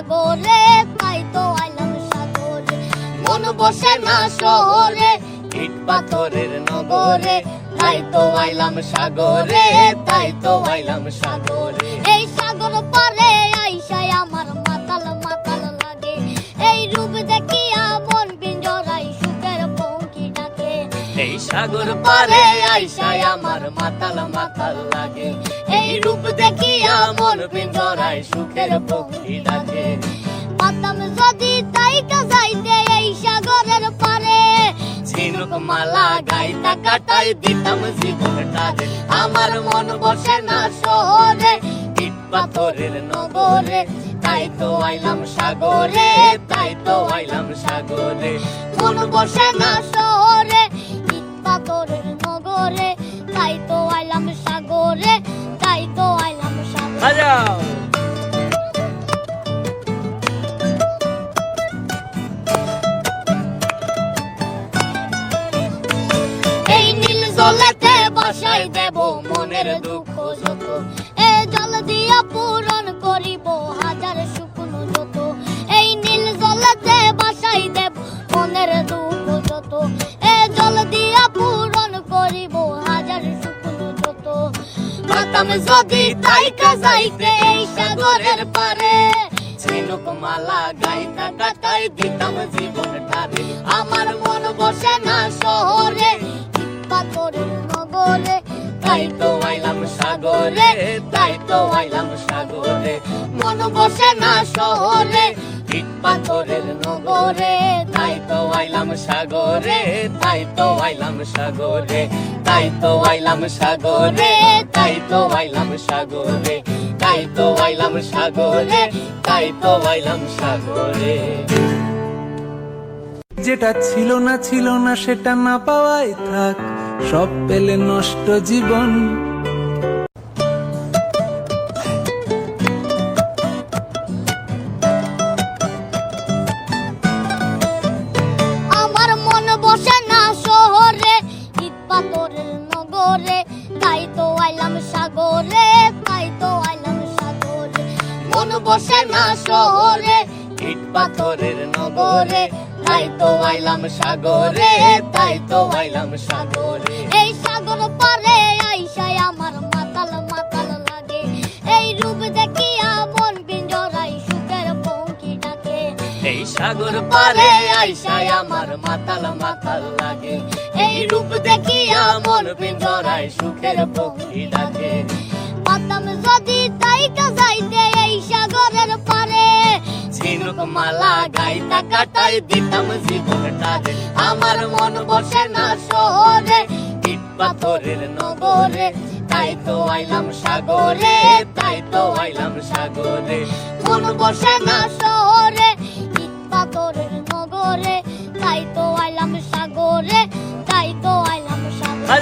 সাগরে, তাই তো আইলাম সাগরে। মন বসে না শহরে, ইট পাথরের নগরে, তাই তো আইলাম সাগরে, তাই তো আইলাম সাগরে। এই সাগর পারে আইসায় আমার মাতাল মাতাল লাগে, এই রূপ দেখিয়া মন পিঞ্জরায় সুখের পঙ্খী ডাকে। এই সাগর পারে আইসায় আমার মাতাল মাতাল লাগে, এই রূপ দেখিয়া মন পিঞ্জরায় সুখের পঙ্খী ডাকে। পাতাম যদি তাইকা যাইতে এই সাগরের পারে, ঝিনুক মালা গাইতা কাটাই দিতাম জীবনটারে। আমার মন বসে না শহরে, ইট পাথরের নগরে, তাই তো আইলাম সাগরে, তাই তো আইলাম সাগরে। মন বসে না শহরে, ইট পাথরের নগরে, তাই তো আইলাম সাগরে, তাই তো আইলাম সাগরে। জলেতে বাসাই দেব মনের দুঃখ যত, এ জল দিয়া পূরণ করিব হাজার শুকনো যত। এই নীল জলেতে বাসাই দেব মনের দুঃখ যত, এ জল দিয়া পূরণ করিব হাজার শুকনো যত। মাতাম যদি তাইকা যাইতে এই সাগরের পারে, ঝিনুক মালা গাইতা কাটাই দিতাম জীবনটারে। আমার মন বসে না শহরে, পাথরের নগরে, তাই তো আইলাম সাগরে, তাই তো আইলাম সাগরে। মন বসে না শহরে, ইট পাথরের নগরে, তাই তো আইলাম সাগরে, তাই তো আইলাম সাগরে, তাই তো আইলাম সাগরে, তাই তো আইলাম সাগরে, তাই তো আইলাম সাগরে, তাই তো আইলাম সাগরে। যেটা ছিল না সেটা না পাওয়াই থাক, সব পেলে নষ্ট জীবন। আমার মন বসে না শহরে, ইট পাথরের নগরে, তাই তো আইলাম সাগরে, তাই তো আইলাম সাগরে। মন বসে না শহরে, ইট পাথরের নগরে, তাই তো আইলাম সাগরে, তাই তো আইলাম সাগরে। এই সাগর পারে আইসায় আমার মাতাল মাতাল লাগে, এই রূপ দেখিয়া মন পিঞ্জরায় সুখের পঙ্খী ডাকে। এই সাগর পারে আইসায় আমার মাতাল মাতাল লাগে, এই রূপ দেখিয়া মন পিঞ্জরায় সুখের পঙ্খী ডাকে। পাতাম যদি তাইকা যাইতে এই সাগরের পারে, ঝিনুক মালা গাইতা কাটাই দিতাম জীবনটারে। আমার মন বসে না শহরে, ইট পাথরের নগরে, তাই তো আইলাম সাগরে, তাই তো আইলাম সাগরে। মন বসে না শহরে, ইট পাথরের নগরে, তাই তো আইলাম সাগরে, তাই তো আইলাম সাগরে।